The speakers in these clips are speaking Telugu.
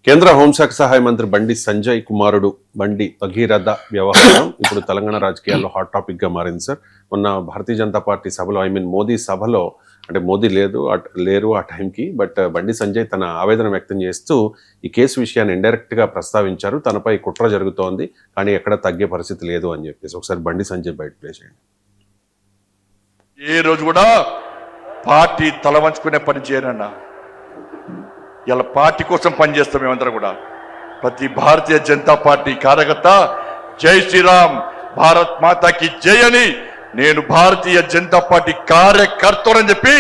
కేంద్ర హోంశాఖ సహాయ మంత్రి బండి సంజయ్ కుమారుడు బండి భగీరథ వ్యవహారం ఇప్పుడు తెలంగాణ రాజకీయాల్లో హాట్ టాపిక్ గా మారింది సార్. మొన్న భారతీయ జనతా పార్టీ సభలో మోదీ సభలో అంటే మోదీ లేరు ఆ టైంకి, బట్ బండి సంజయ్ తన ఆవేదన వ్యక్తం చేస్తూ ఈ కేసు విషయాన్ని ఇండైరెక్ట్ గా ప్రస్తావించారు. తనపై కుట్ర జరుగుతోంది కానీ ఎక్కడ తగ్గే పరిస్థితి లేదు అని చెప్పేసి ఒకసారి బండి సంజయ్ బయట ప్లే చేయండి. ఏ రోజు కూడా పార్టీ తల వంచుకునే పని చేయనన్నా, ఇలా పార్టీ కోసం పనిచేస్తాం. మేమందరం కూడా ప్రతి భారతీయ జనతా పార్టీ కార్యకర్త జై శ్రీరామ్ భారత్ మాతాకి జై అని నేను భారతీయ జనతా పార్టీ కార్యకర్తని చెప్పి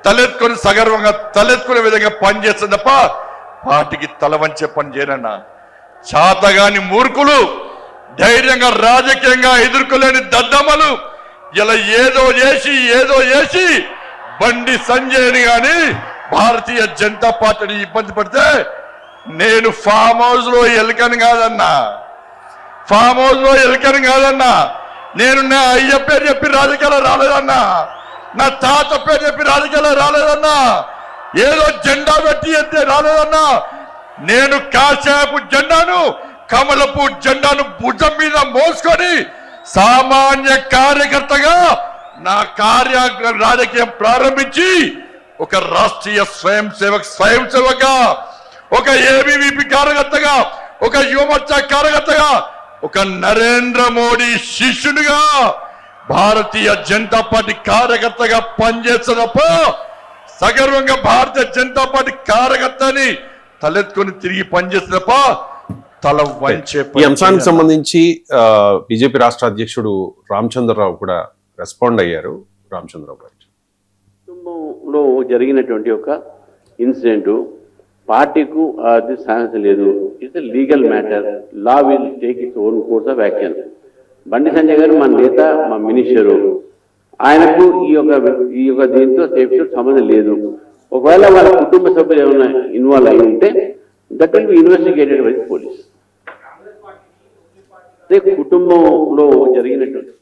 తలెత్తుకొని సగర్వంగా తలెత్తుకునే విధంగా పనిచేస్తాం తప్ప పార్టీకి తల వంచే పని చేయనన్నా. చాతగాని మూర్ఖులు, ధైర్యంగా రాజకీయంగా ఎదుర్కోలేని దద్దమ్మలు ఇలా ఏదో చేసి బండి సంజయ్ని గాని భారతీయ జనతా పార్టీని ఇబ్బంది పడితే నేను ఫామ్ హౌస్ లో ఎలుకని కాదన్నా, నేను నా అయ్య పేరు చెప్పి రాజకీయాలు రాలేదన్నా, నా తాత పేరు చెప్పి రాజకీయాలు రాలేదన్నా, ఏదో జెండా పెట్టి ఎత్తే రాలేదన్నా. నేను కాశాపు జెండాను, కమలపు జెండాను భుజం మీద మోసుకొని సామాన్య కార్యకర్తగా నా రాజకీయం ప్రారంభించి ఒక రాష్ట్రీయ స్వయం సేవక, ఒక ఏబీవీపీ కార్యకర్తగా, ఒక యువమోర్చా కార్యకర్తగా, ఒక నరేంద్ర మోడీ శిష్యునిగా భారతీయ జనతా పార్టీ కార్యకర్తగా పనిచేస్తున్నప్ప సగర్వంగా భారతీయ జనతా పార్టీ కార్యకర్తని తలెత్తుకొని తిరిగి పనిచేస్తున్నప్ప తల వంచే. ఈ అంశానికి సంబంధించి బీజేపీ రాష్ట్ర అధ్యక్షుడు రామచంద్రరావు కూడా రెస్పాండ్ అయ్యారు. రామచంద్రరావు గారు కుటుంబంలో జరిగినటువంటి ఒక ఇన్సిడెంట్ పార్టీకు అది సాధించ లేదు. It's legal matter. Law will take its own course of action. Bandi Sanjay గారు మా నేత, మా మినిస్టరు, ఆయనకు ఈ యొక్క దీంతో సేఫ్టీ సంబంధం లేదు. ఒకవేళ వాళ్ళ కుటుంబ సభ్యులు ఏమైనా ఇన్వాల్వ్ అయి ఉంటే that will be investigated by police. అదే కుటుంబంలో జరిగినటువంటి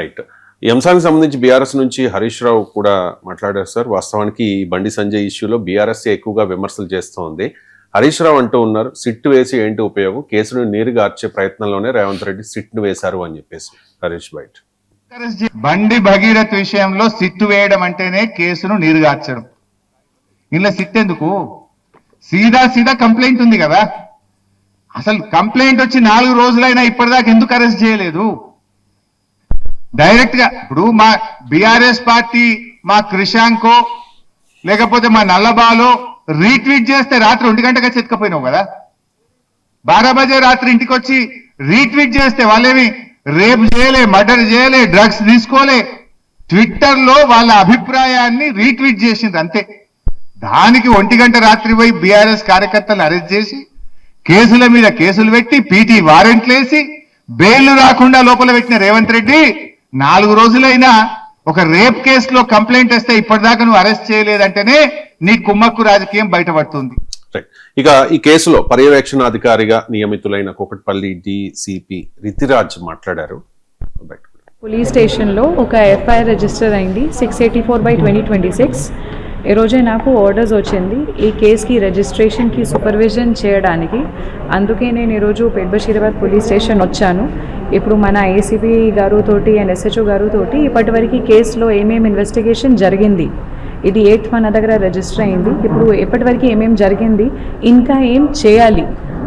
రైట్. ఈ అంశానికి సంబంధించి బీఆర్ఎస్ నుంచి హరీష్ రావు కూడా మాట్లాడారు సార్. వాస్తవానికి బండి సంజయ్ ఇష్యూలో బీఆర్ఎస్ ఎక్కువగా విమర్శలు చేస్తోంది. హరీష్ రావు అంటూ ఉన్నారు, సిట్ వేసి ఏంటి ఉపయోగం, కేసును నీరుగార్చే ప్రయత్నంలోనే రేవంత్ రెడ్డి సిట్ను వేశారు అని చెప్పేసి. హరీష్ బయట బండి భగీరథ్ విషయంలో సిట్టు వేయడం అంటేనే కేసును నీరుగార్చడం. ఇలా సిట్ ఎందుకు? సీదా కంప్లైంట్ ఉంది కదా. అసలు కంప్లైంట్ వచ్చి 4 రోజులైనా ఇప్పటిదాకా ఎందుకు అరెస్ట్ చేయలేదు? డైరెక్ట్ గా ఇప్పుడు మా బీఆర్ఎస్ పార్టీ మా క్రిషాంకో లేకపోతే మా నల్లబాలో రీట్వీట్ చేస్తే రాత్రి 1 గంటగా చెత్తకపోయినావు కదా. 12 బజే రాత్రి ఇంటికి వచ్చి రీట్వీట్ చేస్తే వాళ్ళేమి రేప్ చేయలే, మర్డర్ చేయలే, డ్రగ్స్ తీసుకోలే. ట్విట్టర్ లో వాళ్ళ అభిప్రాయాన్ని రీట్వీట్ చేసింది అంతే. దానికి 1 గంట రాత్రి పోయి బీఆర్ఎస్ కార్యకర్తలు అరెస్ట్ చేసి కేసుల మీద కేసులు పెట్టి పీటీ వారెంట్లు వేసి బెయిల్ రాకుండా లోపల పెట్టిన రేవంత్ రెడ్డి 4 రోజులైనా ఒక రేప్ కేసులో కంప్లైంట్ వస్తే ఇప్పటిదాకా నువ్వు అరెస్ట్ చేయలేదంటేనే నీ కుమ్మక్కు రాజకీయం బయటపడుతుంది. ఇక ఈ కేసులో పర్యవేక్షణాధికారిగా నియమితులైన కూకట్పల్లి డీసీపీ రితిరాజ్ మాట్లాడారు. పోలీస్ స్టేషన్లో ఒక ఎఫ్ఐఆర్ రిజిస్టర్ అయింది 684/2026. ఈరోజే నాకు ఆర్డర్స్ వచ్చింది ఈ కేసుకి రిజిస్ట్రేషన్కి సూపర్విజన్ చేయడానికి. అందుకే నేను ఈరోజు పెద్బషీరాబాద్ పోలీస్ స్టేషన్ వచ్చాను. ఇప్పుడు మన ఏసీపీ గారుతోటి అండ్ ఎస్హెచ్ఓ గారుతోటి ఇప్పటివరకు కేసులో ఏమేమి ఇన్వెస్టిగేషన్ జరిగింది, ఇది 8th మన దగ్గర రిజిస్టర్ అయింది. ఇప్పుడు ఇప్పటివరకు ఏమేమి జరిగింది, ఇంకా ఏం చేయాలి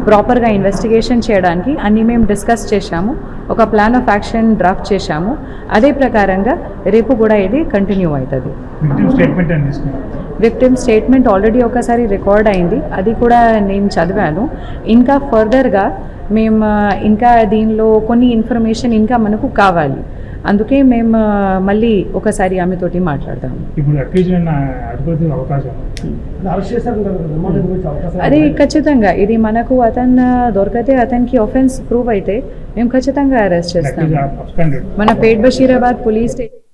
ప్రాపర్గా ఇన్వెస్టిగేషన్ చేయడానికి అన్నీ మేము డిస్కస్ చేశాము. ఒక ప్లాన్ ఆఫ్ యాక్షన్ డ్రాఫ్ట్ చేశాము. అదే ప్రకారంగా రేపు కూడా ఇది కంటిన్యూ అవుతుంది. విక్టిమ్ స్టేట్మెంట్ ఆల్రెడీ ఒకసారి రికార్డ్ అయింది, అది కూడా నేను చదివాను. ఇంకా ఫర్దర్గా మేము ఇంకా దీనిలో కొన్ని ఇన్ఫర్మేషన్ ఇంకా మనకు కావాలి. అందుకే మేము మళ్ళీ ఒకసారి ఆమెతోటి మాట్లాడతాము. అది ఖచ్చితంగా ఇది మనకు అతను దొరికితే, అతనికి ఆఫెన్స్ ప్రూవ్ అయితే మేము ఖచ్చితంగా అరెస్ట్ చేస్తాం. మన పెద్బషీరాబాద్ పోలీస్ స్టేషన్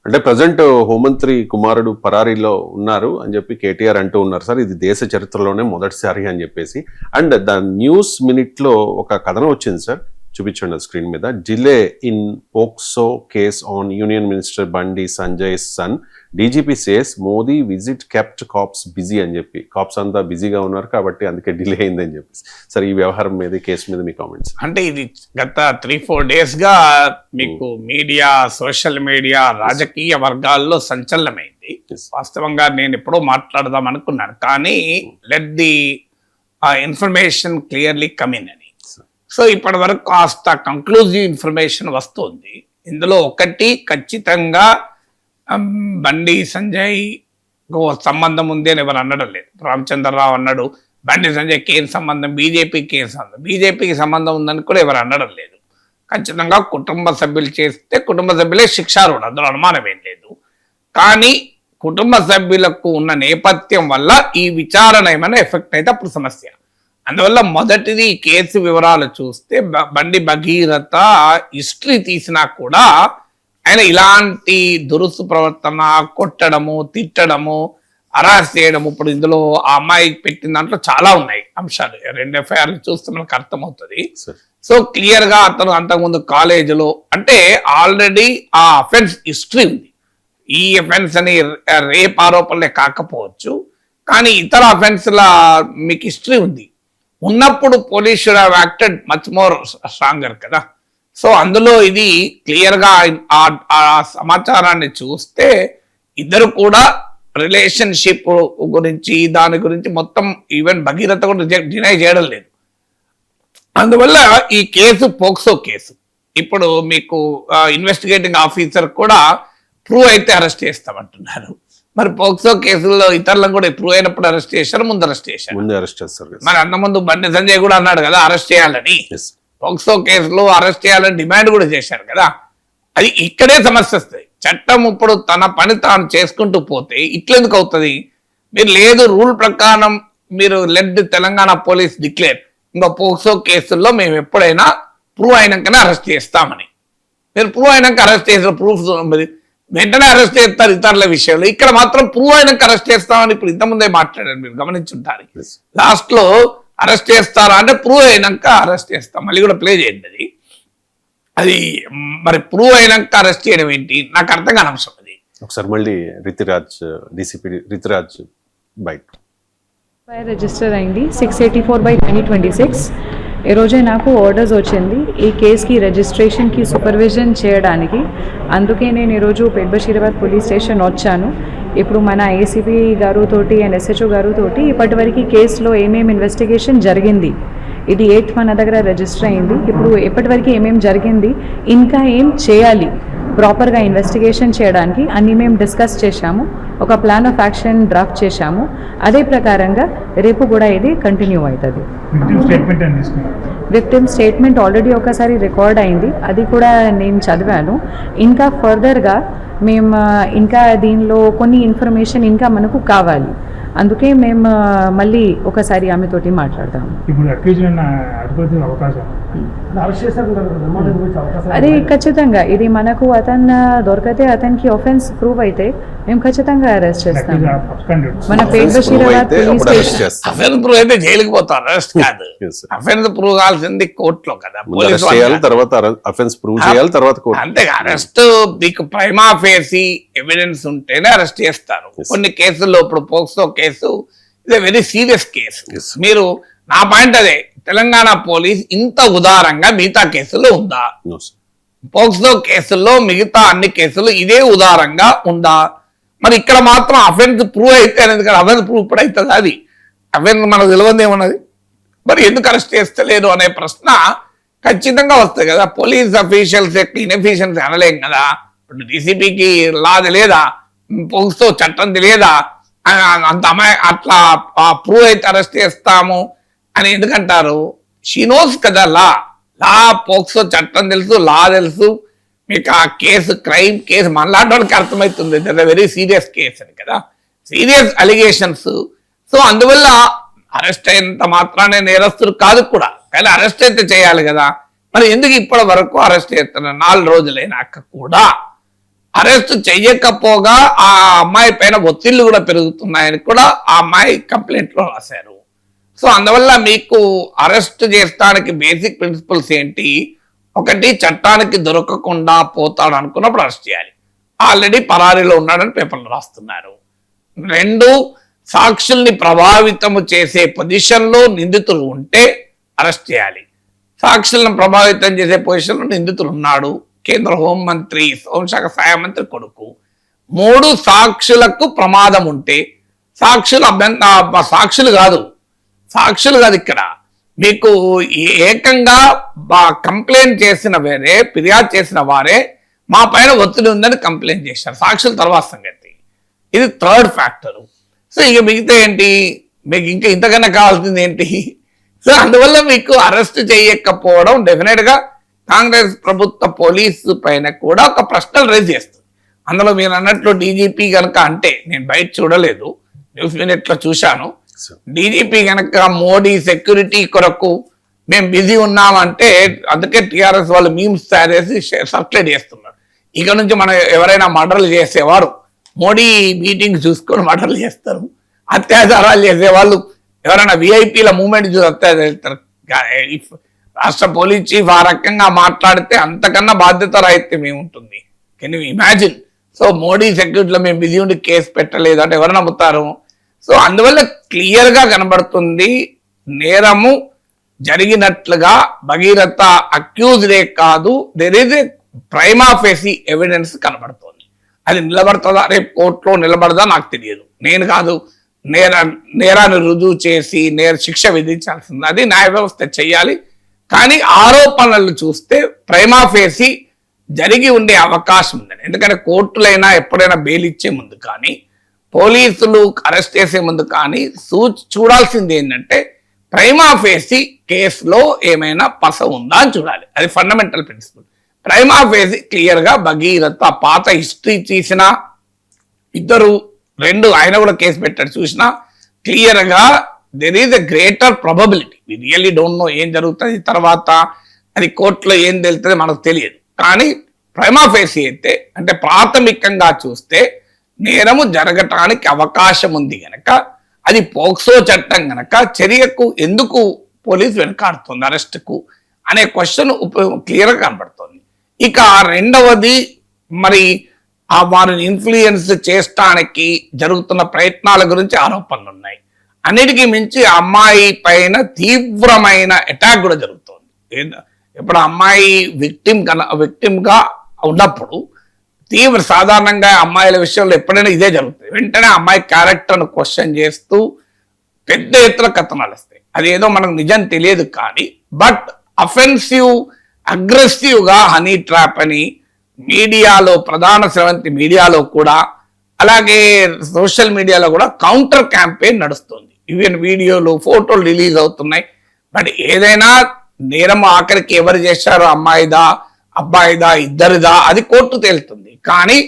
అంటే ప్రజెంట్ హోంమంత్రి కుమారుడు పరారీలో ఉన్నారు అని చెప్పి కేటీఆర్ అంటూ ఉన్నారు సార్. ఇది దేశ చరిత్రలోనే మొదటిసారి అని చెప్పేసి. అండ్ ద న్యూస్ మినిట్ లో ఒక కథనం వచ్చింది సార్, చూపించండి స్క్రీన్ మీద. Delay in POCSO case on union minister Bandi Sanjay son, DGP says Modi visit kept cops busy అని చెప్పి, కాప్స్ అంతా బిజీగా ఉన్నారు కాబట్టి అందుకే డిలే అయిందని చెప్పేసి. సరే, ఈ వ్యవహారం మీద, కేసు మీద మీ కామెంట్స్. అంటే ఇది గత 3-4 days గా మీకు మీడియా, సోషల్ మీడియా, రాజకీయ వర్గాల్లో సంచలనమైంది. వాస్తవంగా నేను ఎప్పుడో మాట్లాడదాం అనుకున్నాను, కానీ let the information clearly come in అని. సో ఇప్పటి వరకు కాస్త కంక్లూజివ్ ఇన్ఫర్మేషన్ వస్తుంది. ఇందులో ఒకటి ఖచ్చితంగా బండి సంజయ్ సంబంధం ఉంది అని ఎవరు అనడం లేదు. రామచంద్రరావు అన్నాడు బండి సంజయ్కి ఏం సంబంధం, బీజేపీకి ఏం సంబంధం, బీజేపీకి సంబంధం ఉందని కూడా ఎవరు అనడం లేదు. ఖచ్చితంగా కుటుంబ సభ్యులు చేస్తే కుటుంబ సభ్యులే శిక్షార్హుడు, అందులో అనుమానం ఏం లేదు. కానీ కుటుంబ సభ్యులకు ఉన్న నేపథ్యం వల్ల ఈ విచారణ ఏమైనా ఎఫెక్ట్ అయితే అప్పుడు సమస్య. అందువల్ల మొదటిది ఈ కేసు వివరాలు చూస్తే బండి భగీరథ హిస్టరీ తీసినా కూడా ఆయన ఇలాంటి దురుసు ప్రవర్తన, కొట్టడము, తిట్టడము, అరెస్ట్ చేయడము, ఇప్పుడు ఇందులో ఆ అమ్మాయికి పెట్టిన దాంట్లో చాలా ఉన్నాయి అంశాలు. 2 FIRలు చూస్తే మనకు అర్థమవుతుంది. సో క్లియర్ గా అతను అంతకుముందు కాలేజీలో అంటే ఆల్రెడీ ఆ అఫెన్స్ హిస్టరీ ఉంది. ఈ అఫెన్స్ అని రేప్ ఆరోపణలే కాకపోవచ్చు, కానీ ఇతర అఫెన్స్ల మీకు హిస్టరీ ఉంది. ఉన్నప్పుడు police should have acted much more stronger కదా. సో అందులో ఇది క్లియర్ గా ఆ సమాచారాన్ని చూస్తే ఇద్దరు కూడా రిలేషన్షిప్ గురించి, దాని గురించి మొత్తం ఈవెన్ భగీరథ కూడా డినై చేయడం లేదు. అందువల్ల ఈ కేసు పోక్సో కేసు. ఇప్పుడు మీకు ఇన్వెస్టిగేటింగ్ ఆఫీసర్ కూడా ప్రూవ్ అయితే అరెస్ట్ చేస్తామంటున్నారు. మరి పోక్సో కేసుల్లో ఇతరులను కూడా ప్రూవ్ అయినప్పుడు అరెస్ట్ చేశారు, ముందు అరెస్ట్ చేశారు. మరి అంతకుముందు బండి సంజయ్ కూడా అన్నాడు కదా అరెస్ట్ చేయాలని. పోక్సో కేసులో అరెస్ట్ చేయాలని డిమాండ్ కూడా చేశారు కదా. అది ఇక్కడే సమస్య వస్తుంది. చట్టం ఇప్పుడు తన పని తాను చేసుకుంటూ పోతే ఇట్లెందుకు అవుతుంది? మీరు లేదు, రూల్ ప్రకారం మీరు లెట్ తెలంగాణ పోలీస్ డిక్లేర్ ఇంకా పోక్సో కేసుల్లో మేము ఎప్పుడైనా ప్రూవ్ అయినాకనే అరెస్ట్ చేస్తామని. మీరు ప్రూవ్ అయినాక అరెస్ట్ చేసిన ప్రూఫ్ వెంటనే అరెస్ట్ చేస్తారు ఇతరుల విషయంలో. ఇక్కడ మాత్రం ప్రూవ్ అయినాక అరెస్ట్ చేస్తామని ఇప్పుడు ఇంతకుముందే మాట్లాడారు, మీరు గమనించుంటారు. లాస్ట్ లో అరెస్ట్ చేస్తారా అంటే ప్రూవ్ అయినాక అరెస్ట్ చేస్తాం. మళ్ళీ కూడా ప్లే చేయండి అది మరి ప్రూవ్ అయినాక అరెస్ట్ చేయడం ఏంటి నాకు అర్థం కాని అంశం అది. ఒకసారి మళ్ళీ డీసీపీ రితిరాజ్ బైక్ రిజిస్టర్ అయింది 684/2026. ఈ రోజే నాకు ఆర్డర్స్ వచ్చింది ఈ కేసుకి రిజిస్ట్రేషన్కి సూపర్విజన్ చేయడానికి. అందుకే నేను ఈరోజు బషీరాబాద్ పోలీస్ స్టేషన్ వచ్చాను. ఇప్పుడు మన ఏసీపీ గారుతోటి అండ్ SHO గారుతోటి ఇప్పటివరకు కేసులో ఏమేమి ఇన్వెస్టిగేషన్ జరిగింది, ఇది 8th మన దగ్గర రిజిస్టర్ అయింది. ఇప్పుడు ఇప్పటివరకు ఏమేమి జరిగింది, ఇంకా ఏం చేయాలి ప్రాపర్గా ఇన్వెస్టిగేషన్ చేయడానికి అన్నీ మేము డిస్కస్ చేశాము. ఒక ప్లాన్ ఆఫ్ యాక్షన్ డ్రాఫ్ట్ చేశాము. అదే ప్రకారంగా రేపు కూడా ఇది కంటిన్యూ అవుతుంది. విక్టిమ్ స్టేట్మెంట్ ఆల్రెడీ ఒకసారి రికార్డ్ అయింది, అది కూడా నేను చదివాను. ఇంకా ఫర్దర్గా మేము ఇంకా దీనిలో కొన్ని ఇన్ఫర్మేషన్ ఇంకా మనకు కావాలి. అందుకే మేము మళ్ళీ ఒకసారి ఆమెతోటి మాట్లాడతాము. అది ఖచ్చితంగా ఇది మనకు అతను దొరికితే, అతనికి ఆఫెన్స్ ప్రూవ్ అయితే మేము ఖచ్చితంగా అరెస్ట్ చేస్తాం. మన Basheerabad police station offence prove అయితే జైలుకి పోతారు, అరెస్ట్ కాదు. అఫెన్స్ ప్రూవ్ కావాల్సింది కోర్టులో కదా. అంతే, అరెస్ట్ మీకు ప్రైమా ఫేసి ఎవిడెన్స్ ఉంటేనే అరెస్ట్ చేస్తారు. కొన్ని కేసుల్లో ఇప్పుడు పోక్సో కేసు ఇది వెరీ సీరియస్ కేసు. మీరు నా పాయింట్ అదే, తెలంగాణ పోలీస్ ఇంత ఉదారంగా మిగతా కేసుల్లో ఉందా? పోక్సో కేసుల్లో మిగతా అన్ని కేసులు ఇదే ఉదారంగా ఉందా? మరి ఇక్కడ మాత్రం అఫెన్స్ ప్రూవ్ అయితే అనేది కదా, అఫెన్స్ ప్రూవ్ ఇప్పుడు అవుతుంది. అది అఫెన్స్ మనకు తెలియదు ఏమన్నది, మరి ఎందుకు అరెస్ట్ చేస్తలేరు అనే ప్రశ్న ఖచ్చితంగా వస్తాయి కదా. పోలీస్ అఫీషియల్స్ యొక్క ఇన్ఎఫిషియన్సీ అనలేం కదా. ఇప్పుడు డీసీపీకి లా తెలియదా, పోక్సో చట్టం తెలియదా? అంత అమ్మాయి అట్లా ప్రూవ్ అయితే అరెస్ట్ చేస్తాము అని ఎందుకంటారు? షీ నోస్ కదా లా పోక్సో చట్టం తెలుసు, లా తెలుసు. మీకు ఆ కేసు క్రైమ్ కేసు మనలాంటి వాళ్ళకి అర్థమవుతుంది, వెరీ సీరియస్ కేసు అని కదా, సీరియస్ అలిగేషన్స్. సో అందువల్ల అరెస్ట్ అయినంత మాత్రానే నేరస్తులు కాదు కూడా, కానీ అరెస్ట్ అయితే చేయాలి కదా. మరి ఎందుకు ఇప్పటి వరకు అరెస్ట్ చేస్తున్నారు? 4 రోజులైనాక కూడా అరెస్ట్ చెయ్యకపోగా ఆ అమ్మాయి పైన ఒత్తిళ్లు కూడా పెరుగుతున్నాయని కూడా ఆ అమ్మాయి కంప్లైంట్ లో రాశారు. సో అందువల్ల మీకు అరెస్ట్ చేస్తానికి బేసిక్ ప్రిన్సిపల్స్ ఏంటి? ఒకటి, చట్టానికి దొరకకుండా పోతాడు అనుకున్నప్పుడు అరెస్ట్ చేయాలి. ఆల్రెడీ పరారీలో ఉన్నాడని పేపర్లు రాస్తున్నారు. 2, సాక్షుల్ని ప్రభావితము చేసే పొజిషన్లో నిందితులు ఉంటే అరెస్ట్ చేయాలి. సాక్షులను ప్రభావితం చేసే పొజిషన్లో నిందితులు ఉన్నాడు, కేంద్ర హోంమంత్రి, హోంశాఖ సహాయ మంత్రి కొడుకు. 3, సాక్షులకు ప్రమాదం ఉంటే, సాక్షులు కాదు ఇక్కడ మీకు ఏకంగా కంప్లైంట్ చేసిన వేరే, ఫిర్యాదు చేసిన వారే మా పైన ఒత్తిడి ఉందని కంప్లైంట్ చేశారు. సాక్షుల తర్వాత సంగతి. ఇది 3rd ఫ్యాక్టర్. సో ఇక మిగతా ఏంటి, మీకు ఇంకా ఇంతకన్నా కావాల్సింది ఏంటి? సో అందువల్ల మీకు అరెస్ట్ చేయకపోవడం డెఫినెట్ గా కాంగ్రెస్ ప్రభుత్వ పోలీసు పైన కూడా ఒక ప్రశ్నలు రైజ్ చేస్తుంది. అందులో మీరు అన్నట్లు డీజీపీ కనుక, అంటే నేను బయట చూడలేదు, న్యూస్ మినిట్లో చూశాను, డీజీపీ కనుక మోడీ సెక్యూరిటీ కొరకు మేము బిజీ ఉన్నామంటే, అందుకే టీఆర్ఎస్ వాళ్ళు మీమ్స్ తయారు చేసి సర్క్యులేట్ చేస్తున్నారు. ఇక నుంచి మనం ఎవరైనా మర్డర్లు చేసేవారు మోడీ మీటింగ్ చూసుకొని మర్డర్లు చేస్తారు, అత్యాచారాలు చేసేవాళ్ళు ఎవరైనా విఐపీల మూవ్మెంట్ చూసి అత్యాచారం. రాష్ట్ర పోలీస్ చీఫ్ ఆ రకంగా మాట్లాడితే అంతకన్నా బాధ్యత రాహిత్యం ఏముంటుంది? Can you imagine? So Modi సెక్యూరిటీలో మేము బిజీ ఉండి కేసు పెట్టలేదు అంటే ఎవరు నమ్ముతారు? సో అందువల్ల క్లియర్ గా కనబడుతుంది, నేరము జరిగినట్లుగా భగీరథ అక్యూజ్డే కాదు, there is a prima facie evidence కనబడుతోంది. అది నిలబడుతుందా, రేపు కోర్టులో నిలబడదా నాకు తెలియదు. నేను కాదు నేరాన్ని రుజువు చేసి శిక్ష విధించాల్సింది, అది న్యాయ వ్యవస్థ చెయ్యాలి. కానీ ఆరోపణలు చూస్తే ప్రైమా ఫేసి జరిగి ఉండే అవకాశం ఉందండి. ఎందుకంటే కోర్టులైనా ఎప్పుడైనా బెయిల్ ఇచ్చే ముందు కానీ, పోలీసులు అరెస్ట్ చేసే ముందు కానీ చూడాల్సింది ఏంటంటే ప్రైమా ఫేసి కేసులో ఏమైనా పస ఉందా అని చూడాలి. అది fundamental principal. Prima facie clear గా భగీరథ పాత హిస్టరీ తీసిన 2 ఆయన కూడా కేసు పెట్టాడు చూసినా క్లియర్ గా there is a greater probability. We really don't know ఏం జరుగుతుంది తర్వాత, అది కోర్టులో ఏం తెలుస్తుంది మనకు తెలియదు. కానీ ప్రైమా ఫేసి అయితే, అంటే ప్రాథమికంగా చూస్తే నేరము జరగటానికి అవకాశం ఉంది గనక, అది పోక్సో చట్టం గనక చర్యకు ఎందుకు పోలీసు వెనకాడుతుంది అరెస్ట్కు అనే క్వశ్చన్ క్లియర్గా కనబడుతుంది. ఇక 2వది, మరి వారిని ఇన్ఫ్లుయెన్స్ చేయడానికి జరుగుతున్న ప్రయత్నాల గురించి ఆరోపణలు ఉన్నాయి. అన్నిటికీ మించి అమ్మాయి పైన తీవ్రమైన అటాక్ కూడా జరుగుతుంది. ఇప్పుడు అమ్మాయి విక్టిమ్ గా ఉన్నప్పుడు సాధారణంగా అమ్మాయిల విషయంలో ఎప్పుడైనా ఇదే జరుగుతుంది. వెంటనే అమ్మాయి క్యారెక్టర్ను క్వశ్చన్ చేస్తూ పెద్ద ఎత్తున కథనాలు వస్తాయి. అదేదో మనకు నిజం తెలియదు కానీ, బట్ అఫెన్సివ్ అగ్రెసివ్ గా హనీ ట్రాప్ అని మీడియాలో, ప్రధాన స్రవంతి మీడియాలో కూడా, అలాగే సోషల్ మీడియాలో కూడా కౌంటర్ క్యాంపెయిన్ నడుస్తుంది. ఈవెన్ వీడియోలు, ఫోటోలు రిలీజ్ అవుతున్నాయి. బట్ ఏదైనా నేరం ఆఖరికి ఎవరు చేశారో, అమ్మాయిదా అబ్బాయిదా ఇద్దరిదా, అది కోర్టు తేలుతుంది. కానీ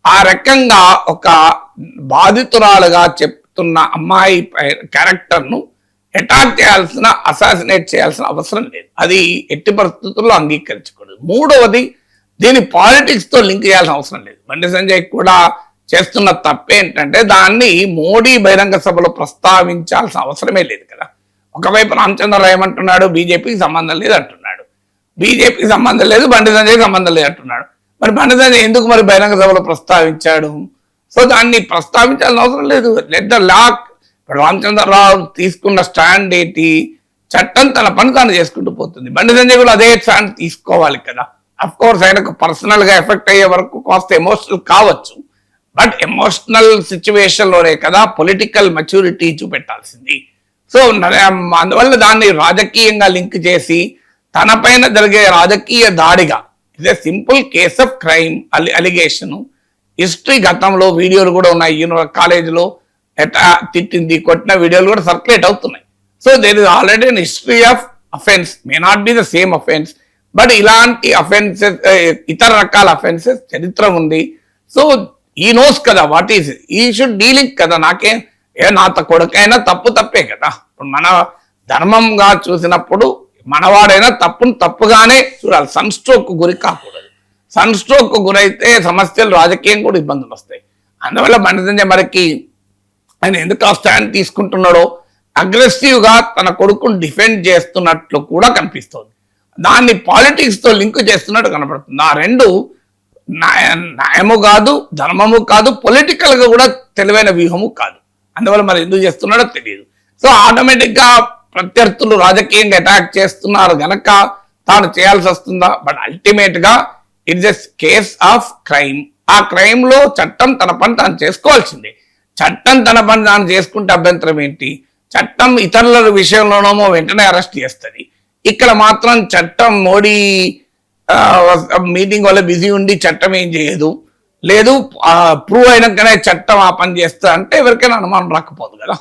ఆ రకంగా ఒక బాధితురాలుగా చెప్తున్న అమ్మాయి క్యారెక్టర్ను అటాక్ చేయాల్సిన, అసాసినేట్ చేయాల్సిన అవసరం లేదు. అది ఎట్టి పరిస్థితుల్లో అంగీకరించకూడదు. 3వది, దీని పాలిటిక్స్ తో లింక్ చేయాల్సిన అవసరం లేదు. బండి సంజయ్ కూడా చేస్తున్న తప్పేంటంటే దాన్ని మోడీ బహిరంగ సభలో ప్రస్తావించాల్సిన అవసరమే లేదు కదా. ఒకవైపు రామచంద్రరావు ఏమంటున్నాడు, బీజేపీకి సంబంధం లేదు అంటున్నాడు, బీజేపీకి సంబంధం లేదు, బండి సంజయ్ సంబంధం లేదు అంటున్నాడు. మరి బండి సంజయ్ ఎందుకు మరి బహిరంగ సభలో ప్రస్తావించాడు? సో దాన్ని ప్రస్తావించాల్సిన అవసరం లేదు. Let the law. రామచంద్రరావు తీసుకున్న స్టాండ్ ఏంటి? చట్టం తన పని తాను చేసుకుంటూ పోతుంది. బండి సంజయ్ కూడా అదే స్టాండ్ తీసుకోవాలి కదా. అఫ్ కోర్స్ ఆయనకు పర్సనల్ గా ఎఫెక్ట్ అయ్యే వరకు కాస్త ఎమోషనల్ కావచ్చు, బట్ ఎమోషనల్ సిచ్యువేషన్ లోనే కదా పొలిటికల్ మెచ్యూరిటీ చూపెట్టాల్సింది. సో అందువల్ల దాన్ని రాజకీయంగా లింక్ చేసి తన పైన జరిగే రాజకీయ దాడిగా, ఇదే simple case of crime allegation. History గతంలో వీడియోలు కూడా ఉన్నాయి, కాలేజీలో తిట్టింది, కొట్టిన వీడియోలు కూడా సర్క్యులేట్ అవుతున్నాయి. So there is already an history of offence, may not be the same offence, but ఇలాంటి అఫెన్సెస్, ఇతర రకాల అఫెన్సెస్ చరిత్ర ఉంది. సో ఈ నోస్ కదా వాట్ ఈస్, ఈ షుడ్ డీలింగ్ కదా. నాకేం నాత కొడుకైనా తప్పే కదా. మన ధర్మంగా చూసినప్పుడు మనవాడైనా తప్పుగానే చూడాలి. సన్ స్ట్రోక్ గురి కాకూడదు. సన్ స్ట్రోక్ గురైతే సమస్యలు, రాజకీయం కూడా ఇబ్బందులు వస్తాయి. అందువల్ల బండి సంజయ్ మరికి ఆయన ఎందుకు ఆ స్టాండ్ తీసుకుంటున్నాడో, అగ్రెసివ్ గా తన కొడుకును డిఫెండ్ చేస్తున్నట్లు కూడా కనిపిస్తోంది. దాన్ని పాలిటిక్స్ తో లింక్ చేస్తున్నట్టు కనపడుతుంది. ఆ రెండు న్యాయము కాదు, ధర్మము కాదు, పొలిటికల్ గా కూడా తెలివైన వ్యూహము కాదు. అందువల్ల మరి ఎందుకు చేస్తున్నాడో తెలియదు. సో ఆటోమేటిక్ గా ప్రత్యర్థులు రాజకీయంగా అటాక్ చేస్తున్నారు గనక తాను చేయాల్సి వస్తుందా? బట్ అల్టిమేట్ గా it's a case of crime. ఆ క్రైమ్ లో చట్టం తన పని తాను చేసుకోవాల్సిందే. చట్టం తన పని తాను చేసుకుంటే అభ్యంతరం ఏంటి? చట్టం ఇతరుల విషయంలోనేమో వెంటనే అరెస్ట్ చేస్తుంది. ఇక్కడ మాత్రం చట్టం మోడీ మీటింగ్ వల్ల బిజీ ఉండి చట్టం ఏం చేయదు, లేదు ప్రూవ్ అయినాకనే చట్టం ఆ పని చేస్తా అంటే ఎవరికైనా అనుమానం రాకపోదు కదా.